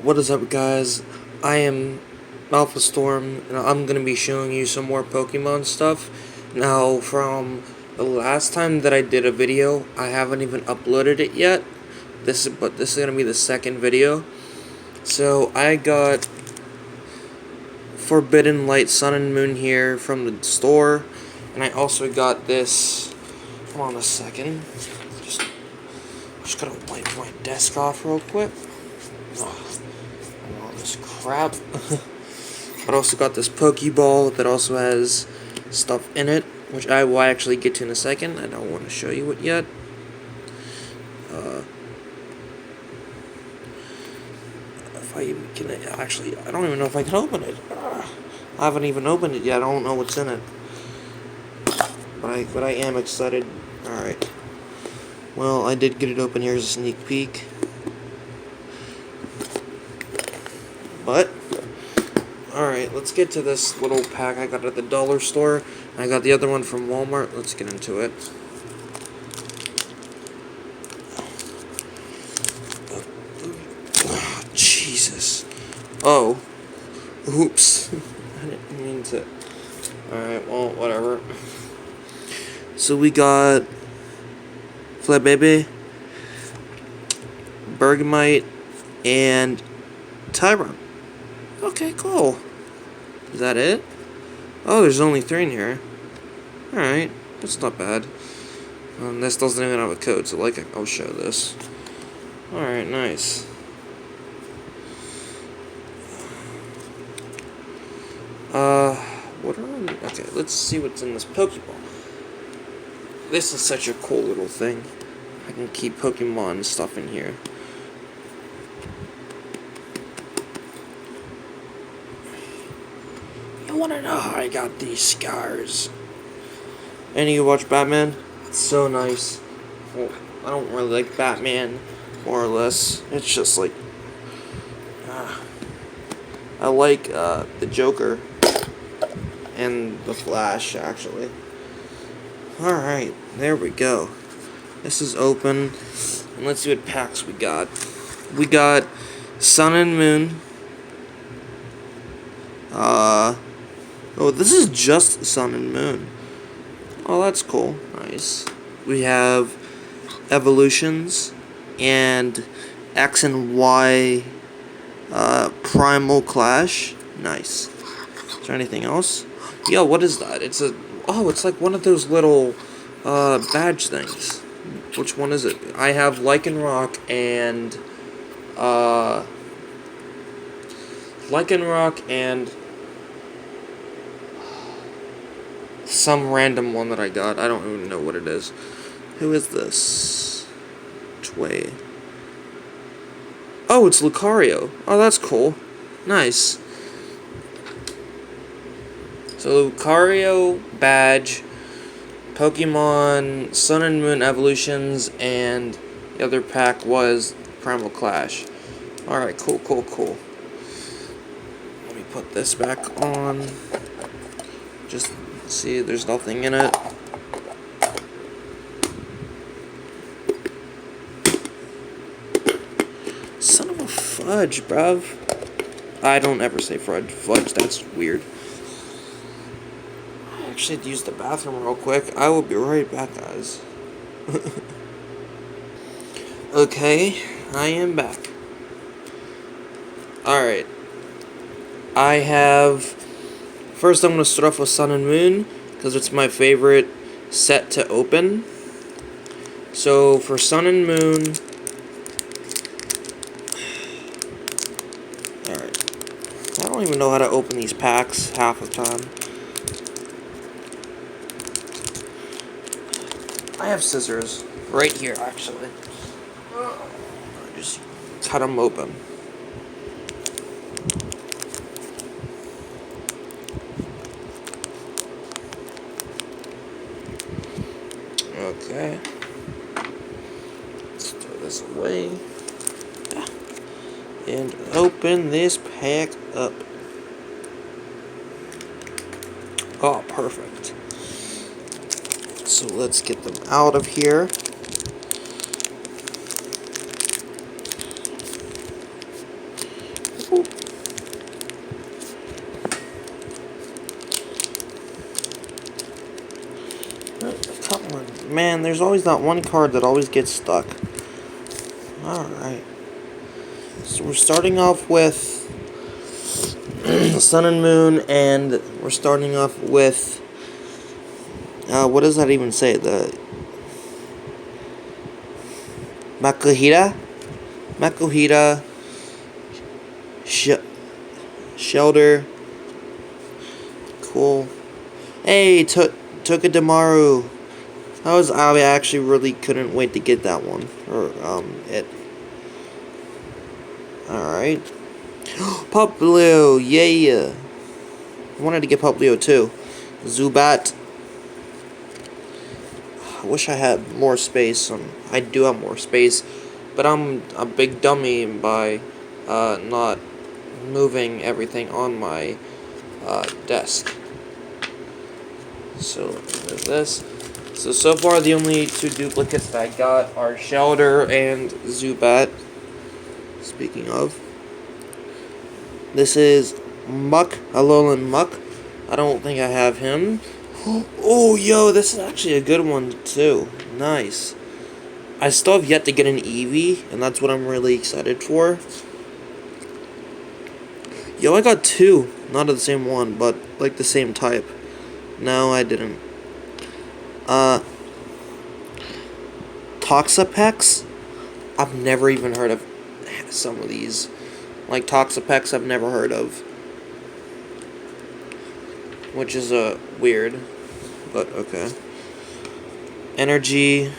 What is up, guys? I am Alpha Storm, and I'm going to be showing you some more Pokemon stuff. Now, from the last time that I did a video, I haven't even uploaded it yet. This is going to be the second video. So, I got Forbidden Light Sun and Moon here from the store, and I also got this. Hold on a second. Just gotta wipe my desk off real quick. All this crap. I also got this Pokeball that also has stuff in it, which I will actually get to in a second. I don't want to show you it yet. If I even can, actually, I don't even know if I can open it. I haven't even opened it yet. I don't know what's in it. But I am excited. All right. Well, I did get it open. Here's a sneak peek. But, alright, let's get to this little pack I got at the dollar store. I got the other one from Walmart. Let's get into it. Oh, Jesus. Oh. Oops. I didn't mean to. Alright, well, whatever. So we got Flabébé, Bergamite, and Tyrant. Okay, cool. Is that it? Oh, there's only 3 in here. Alright, that's not bad. This doesn't even have a code, so I'll show this. Alright, nice. What are we... Okay, let's see what's in this Pokeball. This is such a cool little thing. I can keep Pokemon stuff in here. You wanna know how I got these scars? Any of you watch Batman? It's so nice. Well, I don't really like Batman, more or less. It's just like... I like the Joker. And the Flash, actually. Alright, there we go. This is open. And let's see what packs we got. We got Sun and Moon. Oh, this is just Sun and Moon. Oh, that's cool. Nice. We have Eveloutions and X and Y Primal Clash. Nice. Is there anything else? Yo, what is that? It's like one of those little badge things. Which one is it? I have Lycanroc and some random one that I got. I don't even know what it is. Who is this? Tway. Oh, it's Lucario. Oh, that's cool. Nice. So, Lucario badge, Pokemon Sun and Moon Evolutions, and the other pack was Primal Clash. Alright, cool. Let me put this back on. Just see, there's nothing in it. Son of a fudge, bruv. I don't ever say fudge, that's weird. I actually had to use the bathroom real quick. I will be right back, guys. Okay, I am back. Alright. I have... First, I'm going to start off with Sun and Moon, because it's my favorite set to open. So, for Sun and Moon... Alright. I don't even know how to open these packs half the time. I have scissors right here, actually. Just cut them open. Okay. Let's throw this away. And open this pack up. Oh, perfect. So let's get them out of here. Man, there's always that one card that always gets stuck. Alright. So we're starting off with Sun and Moon, and we're starting off with what does that even say? The Makuhita? Makuhita Shelter. Cool. Hey, Tokidamaru. I actually really couldn't wait to get that one. Or it. Alright. Poplio, yeah. I wanted to get Poplio too. Zubat. I wish I had more space. I do have more space, but I'm a big dummy by not moving everything on my desk. So there's this. So far the only two duplicates that I got are Shelter and Zubat. Speaking of, this is Muck, Alolan Muck. I don't think I have him. Oh, yo, this is actually a good one too. Nice. I still have yet to get an Eevee, and that's what I'm really excited for. Yo, I got two. Not of the same one, but like the same type. No, I didn't. Toxapex? I've never even heard of some of these. Like Toxapex, I've never heard of. Which is weird. But okay. Energy.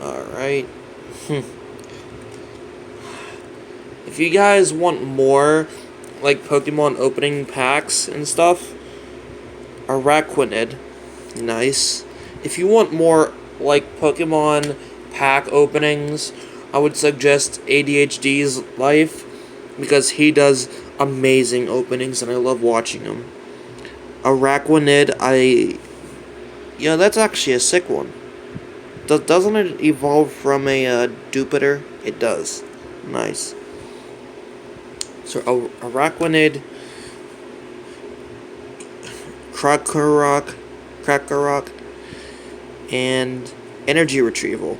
Alright. If you guys want more like Pokemon opening packs and stuff, Araquanid. Nice. If you want more like Pokemon pack openings, I would suggest ADHD's Life, because he does amazing openings and I love watching him. Araquanid, yeah, that's actually a sick one. Doesn't it evolve from a Jupiter? It does. Nice. So Araquanid, Krakarok, and Energy Retrieval.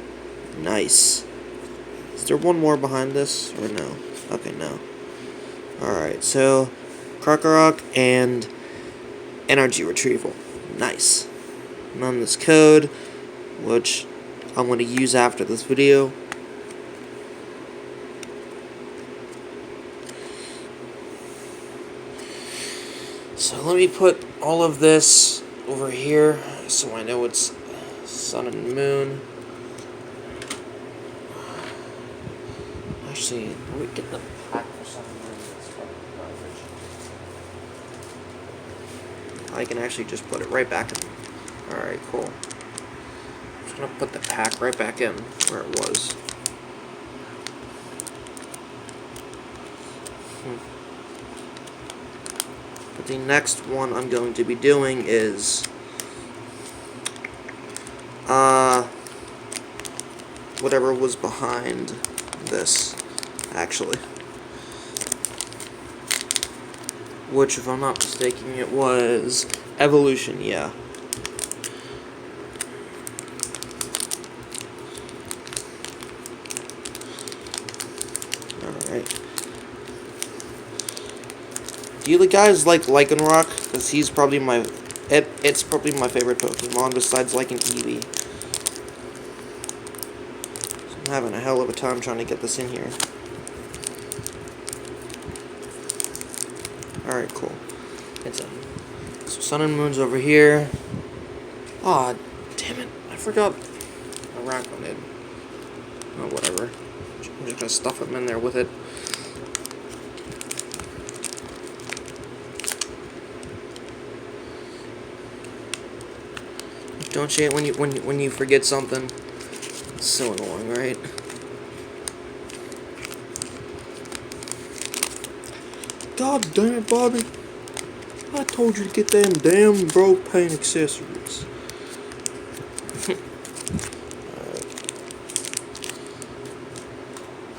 Nice. Is there one more behind this, or no? Okay, no. Alright, so Krakarok and Energy Retrieval. Nice. And on this code, which I'm going to use after this video. So let me put all of this over here so I know it's Sun and Moon. Actually, let me get the pack for Sun and Moon. I can actually just put it right back in. Alright, cool. I'm just gonna put the pack right back in where it was. But the next one I'm going to be doing is whatever was behind this, actually. Which, if I'm not mistaken, it was Evolution, yeah. Alright. Do you guys like Lycanroc? Because he's probably it's probably my favorite Pokemon besides Lycan Eevee. So I'm having a hell of a time trying to get this in here. Alright, cool. It's in. So Sun and Moon's over here. Aw, damn it. I forgot Araquanid. Oh, whatever. I'm just gonna stuff him in there with it. Don't you hate when you forget something? It's so annoying, right? God damn it, Bobby! I told you to get them damn broke paint accessories.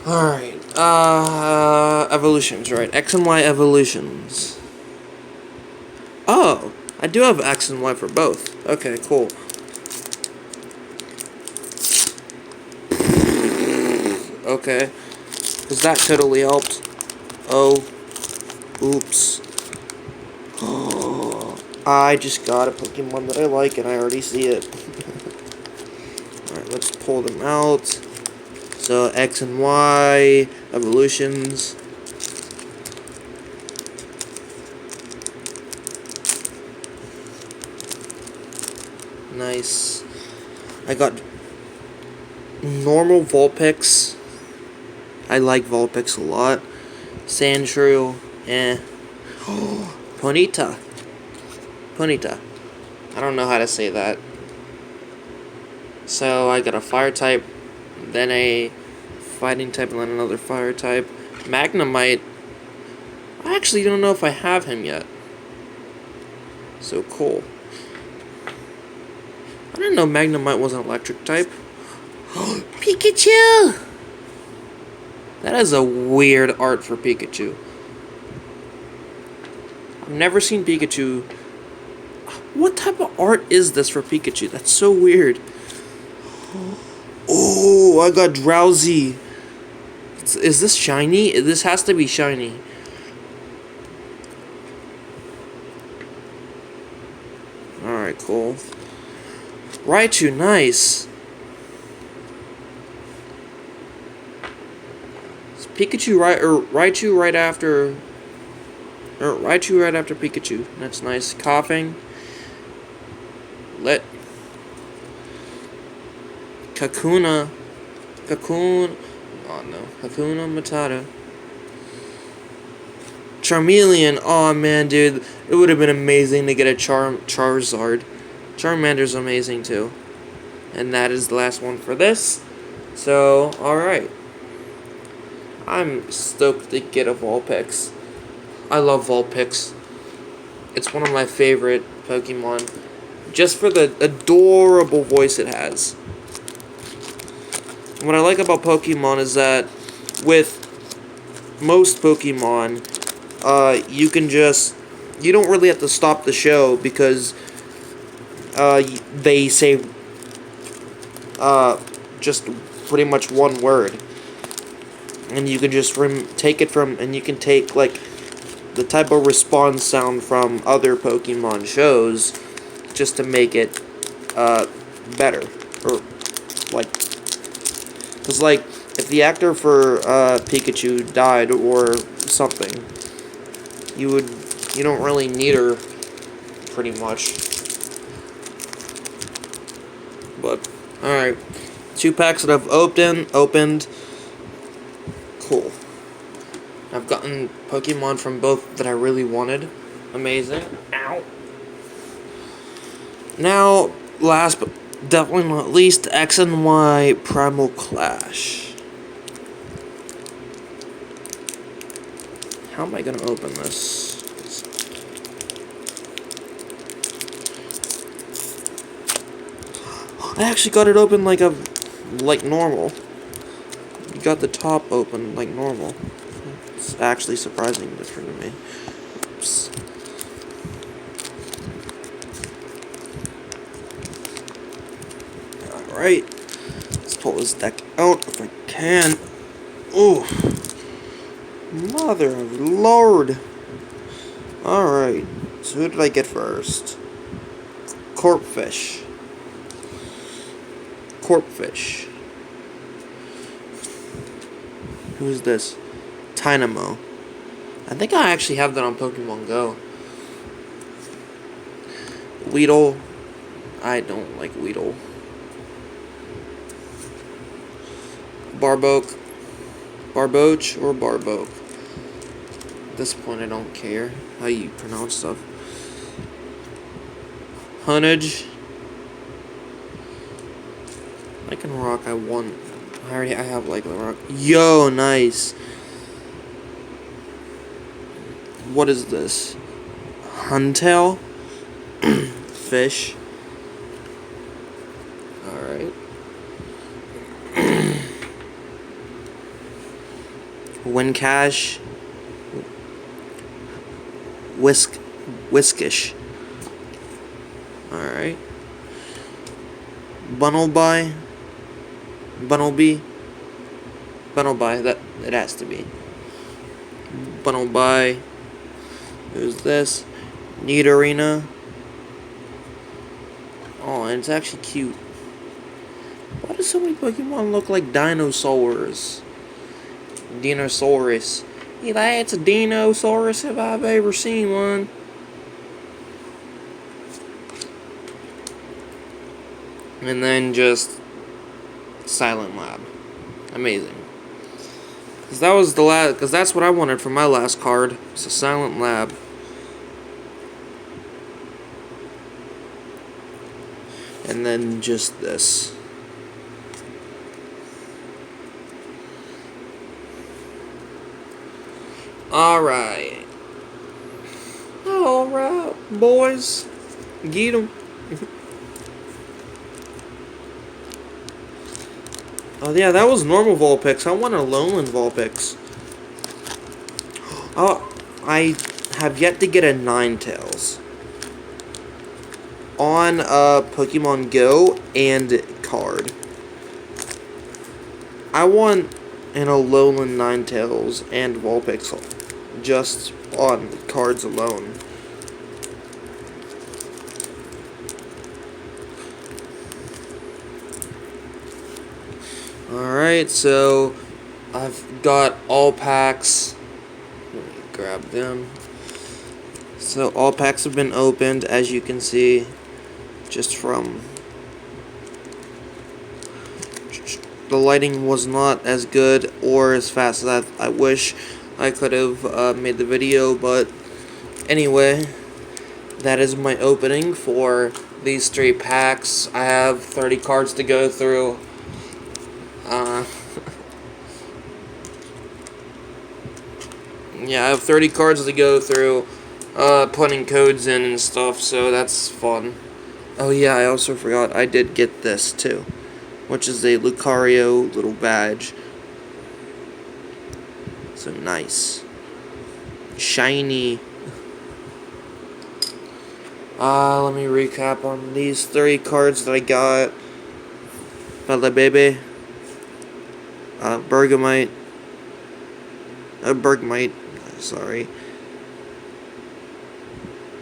Alright. Evolutions, right? X and Y evolutions. Oh, I do have X and Y for both. Okay, cool. Okay, because that totally helped. Oh, oops. Oh, I just got a Pokemon that I like and I already see it. Alright, let's pull them out. So, X and Y, evolutions. Nice. I got normal Vulpix. I like Vulpix a lot. Sandshrew, eh. Ponyta. Ponyta. I don't know how to say that. So I got a fire type, then a fighting type, and then another fire type. Magnemite. I actually don't know if I have him yet. So cool. I didn't know Magnemite was an electric type. Pikachu! That is a weird art for Pikachu. I've never seen Pikachu. What type of art is this for Pikachu? That's so weird. Oh, I got Drowsy. Is this shiny? This has to be shiny. Alright, cool. Raichu, nice. Is Pikachu Raichu right after... Or Raichu right after Pikachu. That's nice. Coughing. Kakuna. Oh no. Hakuna Matata. Charmeleon. Oh man, dude. It would have been amazing to get a Charizard. Charmander's amazing too. And that is the last one for this. So, alright. I'm stoked to get a Vulpix. I love Vulpix. It's one of my favorite Pokemon. Just for the adorable voice it has. What I like about Pokemon is that with most Pokemon, you don't really have to stop the show because they say just pretty much one word. And you can just take it from, and you can take like the type of response sound from other Pokemon shows just to make it better. Or like, because like if the actor for Pikachu died or something, you don't really need her pretty much. But alright, 2 packs that I've opened. Cool. I've gotten Pokemon from both that I really wanted. Amazing. Ow. Now, last but definitely not least, X and Y Primal Clash. How am I gonna open this? I actually got it open like normal. You got the top open like normal. It's actually surprisingly different to me. Oops. Alright. Let's pull this deck out if I can. Ooh. Mother of Lord. Alright. So who did I get first? Corpfish. Who's this? Tynamo. I think I actually have that on Pokemon Go. Weedle. I don't like Weedle. Barboach or Barboach. At this point, I don't care how you pronounce stuff. Hunnage. Lycanroc, I want. I have Lycanroc. Yo, nice. What is this? Huntail? Fish. Alright. Wincash, Whiskish. Alright. Bunnelby, that it has to be. Bunnelby. Who's this? Nidorina. Oh, and it's actually cute. Why do so many Pokemon look like dinosaurs? Dinosaurus. Yeah, that's a Dinosaurus if I've ever seen one. And then just Silent Lab. Amazing. Cause that was the last. Cause that's what I wanted for my last card. It's a Silent Lab. And then just this. Alright. Alright, boys. Get 'em. Oh yeah, that was normal Vulpix. I want a Lowland Vulpix. Oh, I have yet to get a Ninetales on Pokemon Go and card. I want an Alolan Ninetales and Vulpix just on cards alone. Alright, so I've got all packs. Let me grab them. So all packs have been opened, as you can see, just from the lighting was not as good or as fast as I wish I could have made the video, but anyway, that is my opening for these 3 packs. I have 30 cards to go through. Yeah, I have 30 cards to go through, putting codes in and stuff, so that's fun. Oh yeah, I also forgot, I did get this too, which is a Lucario little badge. So nice. Shiny. Let me recap on these 30 cards that I got. Bella Baby. Bergamite. Bergmite. Sorry.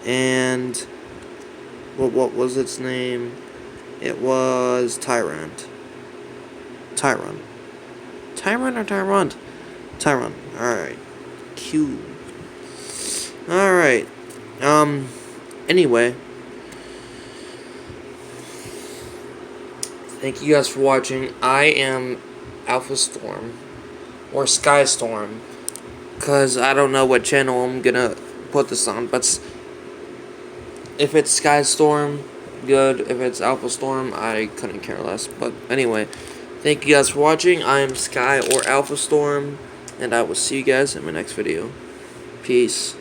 And what was its name? It was Tyrant. Tyron or Tyrant? Tyron. Alright. Cute. Alright. Anyway. Thank you guys for watching. I am Alpha Storm. Or Sky Storm. Because I don't know what channel I'm gonna put this on. But if it's Sky Storm, good. If it's Alpha Storm, I couldn't care less. But anyway, thank you guys for watching. I am Sky or Alpha Storm. And I will see you guys in my next video. Peace.